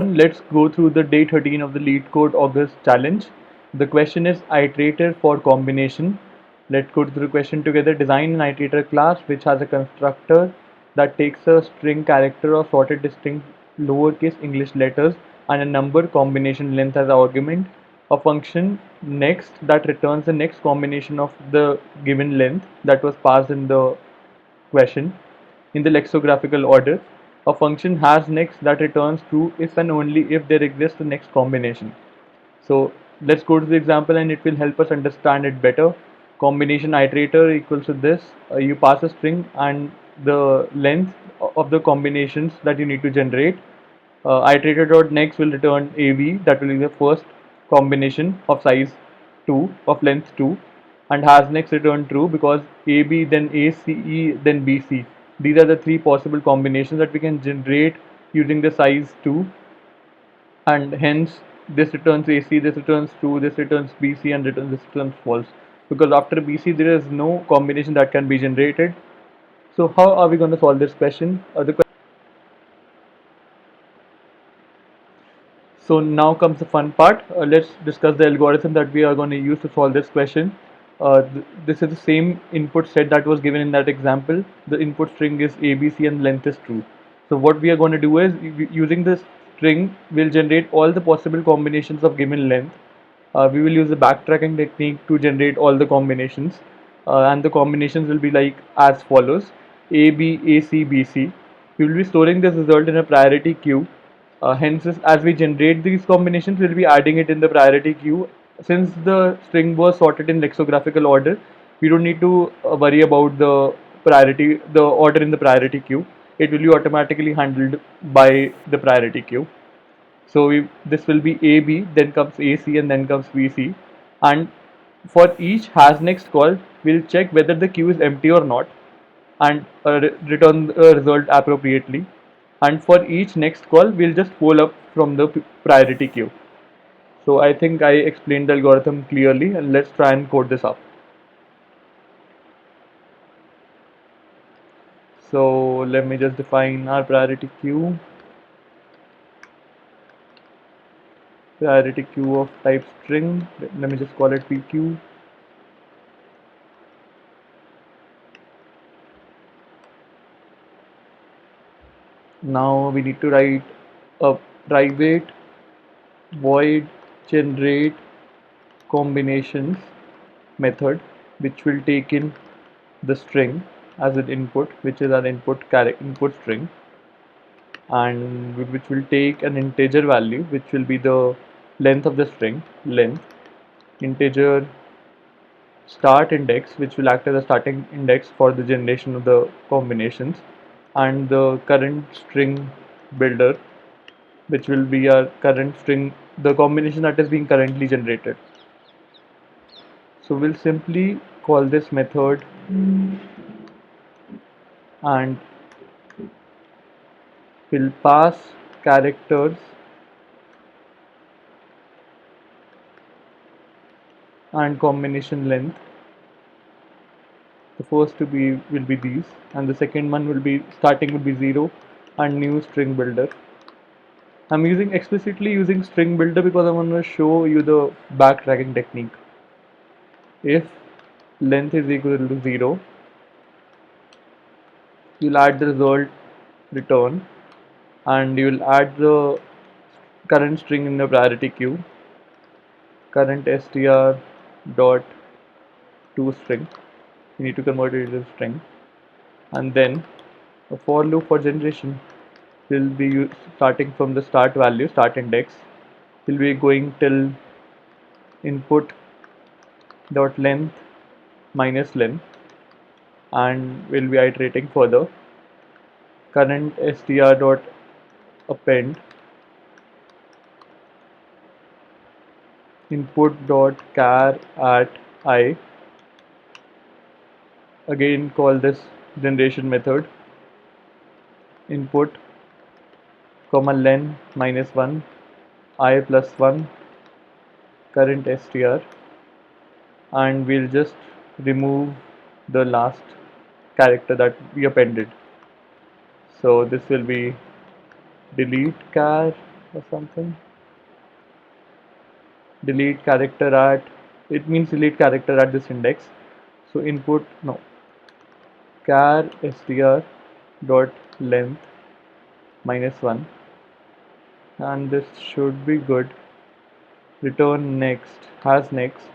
everyone, let's go through the day 13 of the LeetCode August challenge. The question is iterator for combination. Let's go through the question together. Design an iterator class which has a constructor that takes a string character or sorted distinct lowercase English letters and a number combination length as argument. A function next that returns the next combination of the given length that was passed in the question in the lexicographical order. A function has next that returns true if and only if there exists the next combination. So let's go to the example and it will help us understand it better. Combination iterator equals to this. You pass a string and the length of the combinations that you need to generate. Iterator.next will return AB, that will be the first combination of size 2, of length 2, and has next return true because AB, then ACE, then BC. These are the three possible combinations that we can generate using the size 2, and hence this returns AC, this returns true, this returns BC, and this returns false. Because after BC there is no combination that can be generated. So how are we going to solve this question? So now comes the fun part. Let's discuss the algorithm that we are going to use to solve this question. This is the same input set that was given in that example. The input string is ABC and length is true. So what we are going to do is, using this string, we'll generate all the possible combinations of given length. We will use the backtracking technique to generate all the combinations. And the combinations will be like as follows: A, B, A, C, B, C. We will be storing this result in a priority queue. Hence, as we generate these combinations, we'll be adding it in the priority queue. Since the string was sorted in lexicographical order, we don't need to worry about the order in the priority queue. It will be automatically handled by the priority queue. So this will be AB, then comes AC, and then comes BC. And for each has next call, we'll check whether the queue is empty or not, and return the result appropriately. And for each next call, we'll just pull up from the priority queue. So I think I explained the algorithm clearly, and let's try and code this up. So let me just define our priority queue. Priority queue of type string. Let me just call it PQ. Now we need to write a private void generate combinations method, which will take in the string as an input, which is our input string, and which will take an integer value, which will be the length of the string, length, integer start index, which will act as a starting index for the generation of the combinations, and the current string builder, which will be our current string, the combination that is being currently generated. So we'll simply call this method and we'll pass characters and combination length. The first to be will be these, and the second one will be starting will be 0 and new string builder. I'm explicitly using string builder because I want to show you the backtracking technique. If length is equal to 0, you'll add the result return, and you'll add the current string in the priority queue, current str dot to string. You need to convert it into string, and then a for loop for generation will be starting from the start value, start index. Will be going till input dot length minus length, and we'll be iterating further. Current str dot append input dot char at I. Again call this generation method, input comma len minus 1 I plus 1 current str, and we'll just remove the last character that we appended. So this will be delete char or something. Delete character at, it means delete character at this index. So input, no, char str dot length -1, and this should be good. Return next, has next.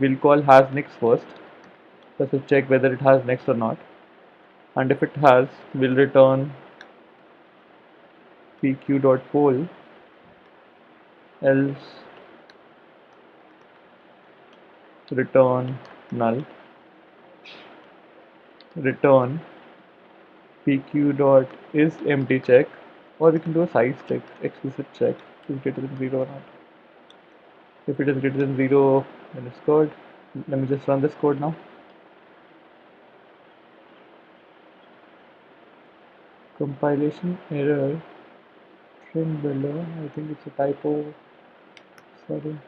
We'll call has next first, just to check whether it has next or not. And if it has, we'll return pq.poll, else return null, return pq dot is empty check, or we can do a size check, explicit check, is greater than 0 or not. If it is greater than 0, then it's good. Let me just run this code now. Compilation error, trim below, I think it's a typo, sorry.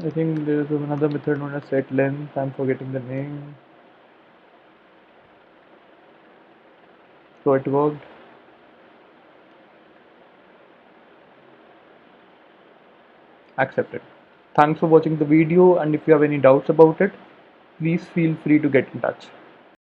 I think there's another method known as setLength, I'm forgetting the name. So it worked. Accepted. Thanks for watching the video, and if you have any doubts about it, please feel free to get in touch.